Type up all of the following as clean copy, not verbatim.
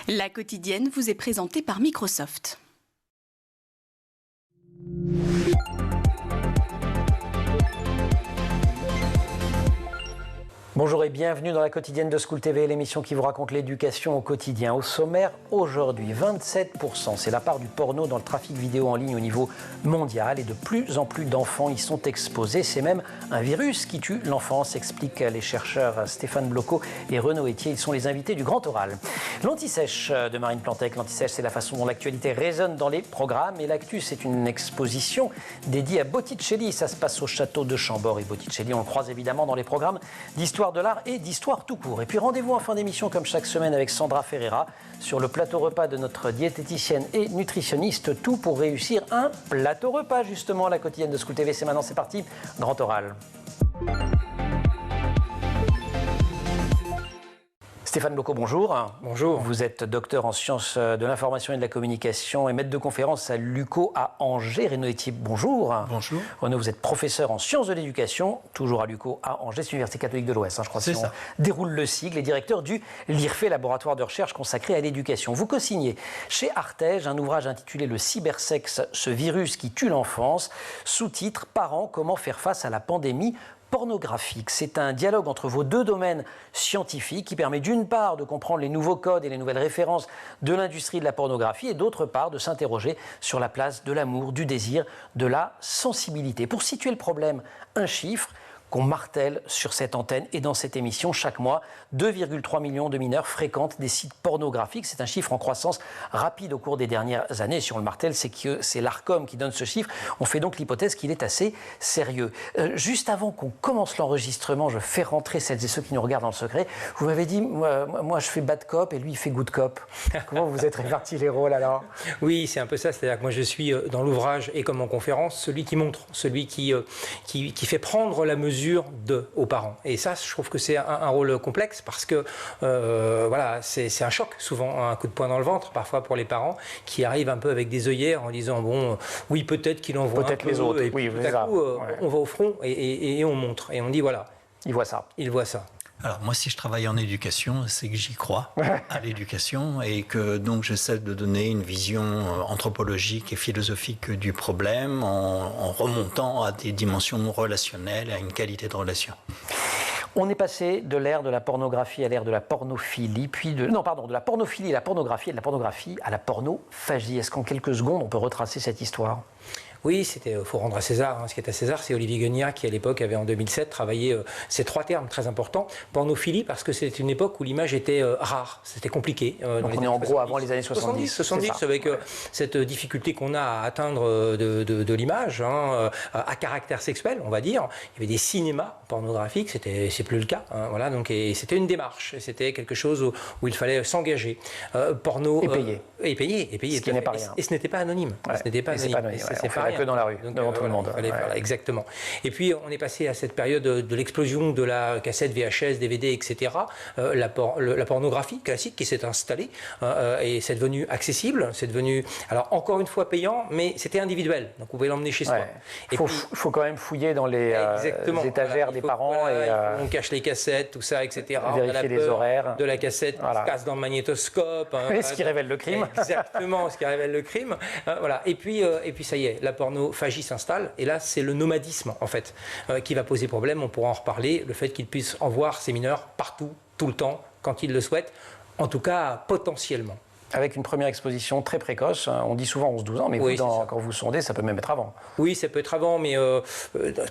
La quotidienne vous est présentée par Microsoft. Bonjour et bienvenue dans la quotidienne de School TV, l'émission qui vous raconte l'éducation au quotidien. Au sommaire, aujourd'hui, 27%, c'est la part du porno dans le trafic vidéo en ligne au niveau mondial et de plus en plus d'enfants y sont exposés. C'est même un virus qui tue l'enfance, expliquent les chercheurs Stéphane Bloco et Renaud Etier. Ils sont les invités du Grand Oral. L'Anti-Sèche de Marine Plantec. L'Anti-Sèche, c'est la façon dont l'actualité résonne dans les programmes. Et l'actu, c'est une exposition dédiée à Botticelli. Ça se passe au château de Chambord. Et Botticelli, on le croise évidemment dans les programmes d'histoire de l'art et d'histoire tout court. Et puis rendez-vous en fin d'émission comme chaque semaine avec Sandra Ferreira sur le plateau repas de notre diététicienne et nutritionniste. Tout pour réussir un plateau repas justement. La quotidienne de School TV, c'est maintenant, c'est parti. Grand Oral. Stéphane Bloco, bonjour. Bonjour. Vous êtes docteur en sciences de l'information et de la communication et maître de conférence à l'UCO à Angers. Renaud Etier, bonjour. Bonjour. Renaud, vous êtes professeur en sciences de l'éducation, toujours à l'UCO à Angers, c'est l'Université catholique de l'Ouest, je crois. C'est si ça. On déroule le sigle et directeur du LIRFE, laboratoire de recherche consacré à l'éducation. Vous co-signez chez Artege un ouvrage intitulé Le cybersexe, ce virus qui tue l'enfance, sous-titre Parents, comment faire face à la pandémie pornographique. C'est un dialogue entre vos deux domaines scientifiques qui permet d'une part de comprendre les nouveaux codes et les nouvelles références de l'industrie de la pornographie et d'autre part de s'interroger sur la place de l'amour, du désir, de la sensibilité. Pour situer le problème, un chiffre qu'on martèle sur cette antenne et dans cette émission chaque mois. 2,3 millions de mineurs fréquentent des sites pornographiques. C'est un chiffre en croissance rapide au cours des dernières années. Si on le martèle, c'est que c'est l'ARCOM qui donne ce chiffre. On fait donc l'hypothèse qu'il est assez sérieux. Juste avant qu'on commence l'enregistrement, je fais rentrer celles et ceux qui nous regardent dans le secret. Vous m'avez dit, moi je fais bad cop et lui il fait good cop. Comment vous êtes répartis les rôles alors? Oui, c'est un peu ça. C'est-à-dire que moi je suis dans l'ouvrage et comme en conférence, celui qui montre, celui qui fait prendre la mesure aux parents. Et ça, je trouve que c'est un rôle complexe parce que voilà, c'est un choc, souvent un coup de poing dans le ventre, parfois pour les parents qui arrivent un peu avec des œillères en disant bon, oui, peut-être qu'il en voit un peu, les autres. et puis tout à coup, on va au front et on montre et on dit voilà. Il voit ça. Il voit ça. Alors moi, si je travaille en éducation, c'est que j'y crois à l'éducation et que donc j'essaie de donner une vision anthropologique et philosophique du problème en remontant à des dimensions relationnelles, à une qualité de relation. On est passé de l'ère de la pornographie à l'ère de la pornophilie, puis de la pornophilie à la pornographie et de la pornographie à la pornophagie. Est-ce qu'en quelques secondes, on peut retracer cette histoire ? Oui, il faut rendre à César. Ce qui est à César, c'est Olivier Guignard qui, à l'époque, avait en 2007 travaillé ces trois termes très importants. Pornophilie, parce que c'est une époque où l'image était rare, c'était compliqué. Donc on est en gros avant les années 70. 70 avec cette difficulté qu'on a à atteindre de l'image, à caractère sexuel, on va dire. Il y avait des cinémas pornographiques, c'est plus le cas. Voilà, donc, et c'était une démarche, c'était quelque chose où il fallait s'engager. Porno... Et payer. Ce qui n'est pas rien. Et ce n'était pas anonyme. Ouais. Ce n'était pas anonyme. C'est pas que dans la rue, devant tout le monde. Voilà, exactement. Et puis, on est passé à cette période de l'explosion de la cassette VHS, DVD, etc. La pornographie classique qui s'est installée et c'est devenu accessible. C'est devenu, alors encore une fois payant, mais c'était individuel. Donc, vous pouvez l'emmener chez soi. Il faut quand même fouiller dans les étagères des parents. On cache les cassettes, tout ça, etc. Vérifier les horaires. De la cassette qui se casse dans le magnétoscope. Ce qui révèle le crime. Exactement, ce qui révèle le crime. Voilà. Et puis, ça y est, la pornophagie s'installe. Et là, c'est le nomadisme, en fait, qui va poser problème. On pourra en reparler. Le fait qu'ils puissent en voir ces mineurs partout, tout le temps, quand ils le souhaitent. En tout cas, potentiellement. Avec une première exposition très précoce, on dit souvent 11-12 ans, mais oui, quand vous sondez, ça peut même être avant. Oui, ça peut être avant, mais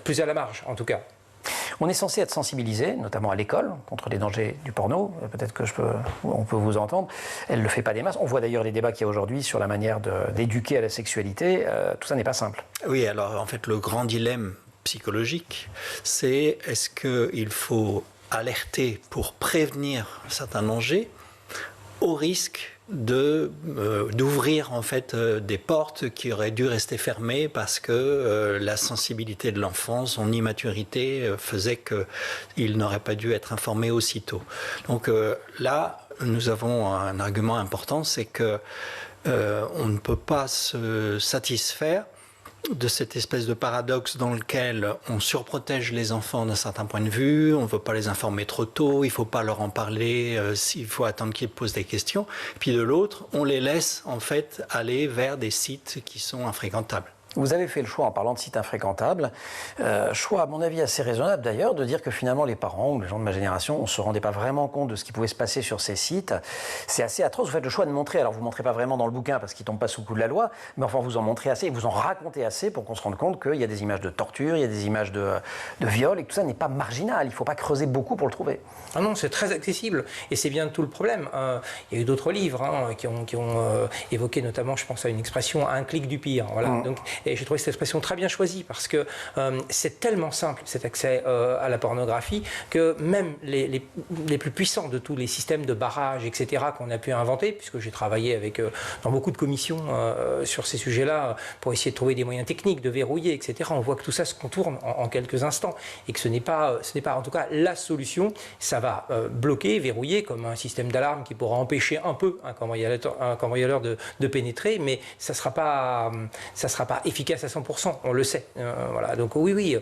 plus à la marge, en tout cas. On est censé être sensibilisé, notamment à l'école, contre les dangers du porno. Peut-être on peut vous entendre. Elle ne le fait pas des masses. On voit d'ailleurs les débats qu'il y a aujourd'hui sur la manière d'éduquer à la sexualité. Tout ça n'est pas simple. Oui, alors en fait, le grand dilemme psychologique, c'est est-ce qu'il faut alerter pour prévenir certains dangers au risque d'ouvrir en fait des portes qui auraient dû rester fermées parce que la sensibilité de l'enfant, son immaturité faisait qu'il n'aurait pas dû être informé aussitôt. Donc là, nous avons un argument important, c'est que on ne peut pas se satisfaire de cette espèce de paradoxe dans lequel on surprotège les enfants d'un certain point de vue, on ne veut pas les informer trop tôt, il ne faut pas leur en parler, il faut attendre qu'ils posent des questions. Puis de l'autre, on les laisse en fait aller vers des sites qui sont infréquentables. Vous avez fait le choix, en parlant de sites infréquentables, choix à mon avis assez raisonnable d'ailleurs, de dire que finalement les parents ou les gens de ma génération, on ne se rendait pas vraiment compte de ce qui pouvait se passer sur ces sites. C'est assez atroce, vous faites le choix de montrer, alors vous ne montrez pas vraiment dans le bouquin parce qu'il ne tombe pas sous le coup de la loi, mais enfin vous en montrez assez et vous en racontez assez pour qu'on se rende compte qu'il y a des images de torture, il y a des images de viol et que tout ça n'est pas marginal, il ne faut pas creuser beaucoup pour le trouver. Ah non, c'est très accessible et c'est bien tout le problème. Il y a eu d'autres livres qui ont évoqué notamment, je pense à une expression, un clic du pire. Voilà. Donc, et j'ai trouvé cette expression très bien choisie parce que c'est tellement simple cet accès à la pornographie que même les plus puissants de tous les systèmes de barrage, etc., qu'on a pu inventer, puisque j'ai travaillé dans beaucoup de commissions sur ces sujets-là pour essayer de trouver des moyens techniques, de verrouiller, etc., on voit que tout ça se contourne en quelques instants et que ce n'est pas en tout cas la solution. Ça va bloquer, verrouiller comme un système d'alarme qui pourra empêcher un peu un cambrioleur de pénétrer, mais ça sera pas efficace à 100%, on le sait. Voilà. Donc oui,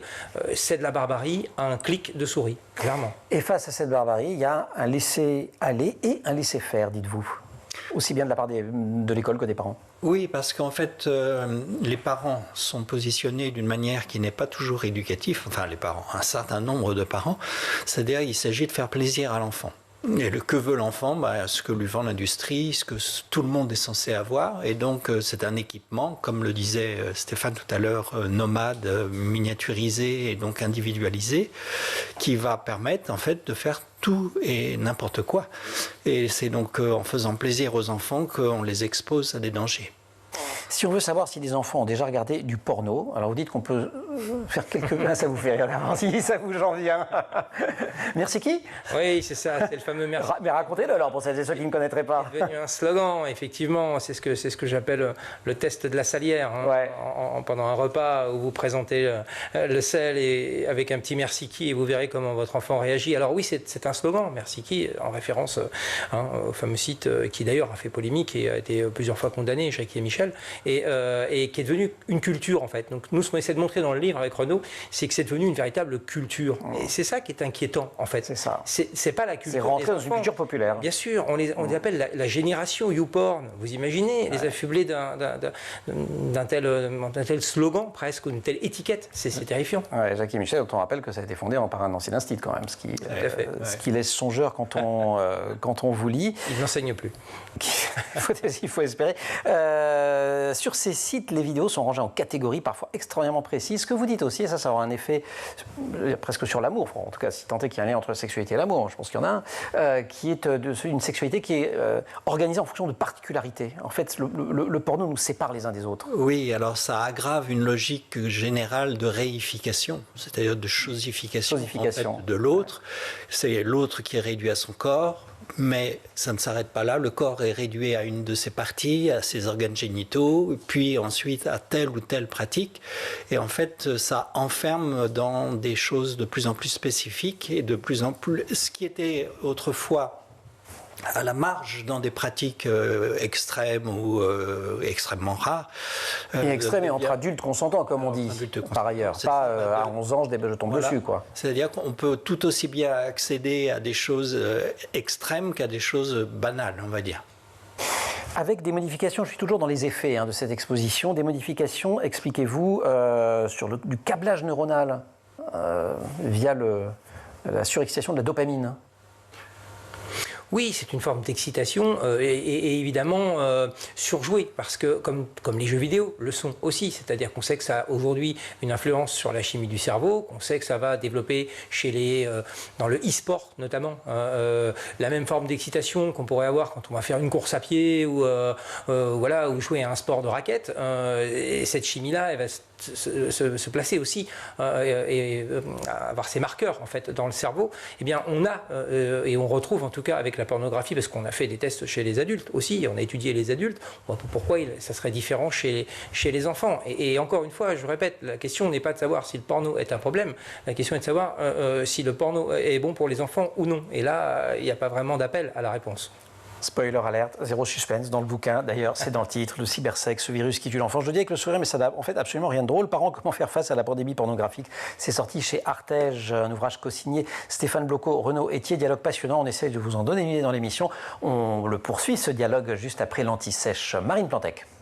c'est de la barbarie, un clic de souris, clairement. Et face à cette barbarie, il y a un laisser-aller et un laisser-faire, dites-vous. Aussi bien de la part de l'école que des parents. Oui, parce qu'en fait, les parents sont positionnés d'une manière qui n'est pas toujours éducative, enfin les parents, un certain nombre de parents, c'est-à-dire qu'il s'agit de faire plaisir à l'enfant. Et que veut l'enfant? Ce que lui vend l'industrie, ce que tout le monde est censé avoir. Et donc, c'est un équipement, comme le disait Stéphane tout à l'heure, nomade, miniaturisé et donc individualisé, qui va permettre en fait de faire tout et n'importe quoi. Et c'est donc en faisant plaisir aux enfants qu'on les expose à des dangers. Si on veut savoir si des enfants ont déjà regardé du porno, alors vous dites qu'on peut faire quelques... ça vous fait rire, si ça vous j'en viens. Merci qui? Oui, c'est ça, c'est le fameux merci. Mais racontez-le alors pour celles et ceux qui ne connaîtraient pas. C'est devenu un slogan, effectivement, c'est ce que j'appelle le test de la salière. Ouais. Pendant un repas où vous présentez le sel et avec un petit merci qui et vous verrez comment votre enfant réagit. Alors oui, c'est un slogan, merci qui, en référence au fameux site qui d'ailleurs a fait polémique et a été plusieurs fois condamné, Jackie et Michel, et qui est devenu une culture en fait. Donc nous, ce qu'on essaie de montrer dans le livre avec Renaud, c'est que c'est devenu une véritable culture. Et c'est ça qui est inquiétant en fait. C'est ça. C'est pas la culture. C'est rentrer dans une culture populaire. Bien sûr, on les appelle la génération YouPorn. Vous imaginez, les affublés d'un tel slogan presque, ou d'une telle étiquette. C'est terrifiant. Ouais, Jackie Michel, dont on rappelle que ça a été fondé par un ancien institut quand même, ce qui laisse songeur quand on vous lit. Il n'enseigne plus. Il faut espérer. Sur ces sites, les vidéos sont rangées en catégories parfois extrêmement précises. Ce que vous dites aussi, et ça aura un effet presque sur l'amour, en tout cas si tant est qu'il y a un lien entre la sexualité et l'amour, je pense qu'il y en a un, qui est une sexualité qui est organisée en fonction de particularités. En fait, le porno nous sépare les uns des autres. Oui, alors ça aggrave une logique générale de réification, c'est-à-dire de chosification. En fait, de l'autre. C'est l'autre qui est réduit à son corps. Mais ça ne s'arrête pas là, le corps est réduit à une de ses parties, à ses organes génitaux, puis ensuite à telle ou telle pratique. Et en fait, ça enferme dans des choses de plus en plus spécifiques et de plus en plus... Ce qui était autrefois à la marge dans des pratiques extrêmes ou extrêmement rares. Et extrêmes et entre adultes consentants, comme on dit, par ailleurs. Pas à 11 ans, je tombe dessus, quoi. C'est-à-dire qu'on peut tout aussi bien accéder à des choses extrêmes qu'à des choses banales, on va dire. Avec des modifications, je suis toujours dans les effets de cette exposition, des modifications, expliquez-vous, sur du câblage neuronal via la surexcitation de la dopamine. Oui, c'est une forme d'excitation et évidemment surjouée parce que comme les jeux vidéo le sont aussi, c'est-à-dire qu'on sait que ça a aujourd'hui une influence sur la chimie du cerveau, qu'on sait que ça va développer dans le e-sport notamment la même forme d'excitation qu'on pourrait avoir quand on va faire une course à pied ou jouer à un sport de raquette. Et cette chimie-là, elle va se placer aussi et avoir ses marqueurs en fait dans le cerveau. Eh bien, on a et on retrouve en tout cas avec la pornographie, parce qu'on a fait des tests chez les adultes aussi, on a étudié les adultes, pourquoi ça serait différent chez les enfants. Et encore une fois, je répète, la question n'est pas de savoir si le porno est un problème, la question est de savoir si le porno est bon pour les enfants ou non. Et là, il n'y a pas vraiment d'appel à la réponse. Spoiler alerte, zéro suspense dans le bouquin. D'ailleurs, c'est dans le titre, le cybersexe, ce virus qui tue l'enfant. Je le dis avec le sourire, mais ça n'a en fait absolument rien de drôle. Parents, comment faire face à la pandémie pornographique? C'est sorti chez Artege, un ouvrage co-signé Stéphane Bloco, Renaud Etier. Dialogue passionnant. On essaie de vous en donner une idée dans l'émission. On le poursuit, ce dialogue, juste après l'anti-sèche. Marine Plantec.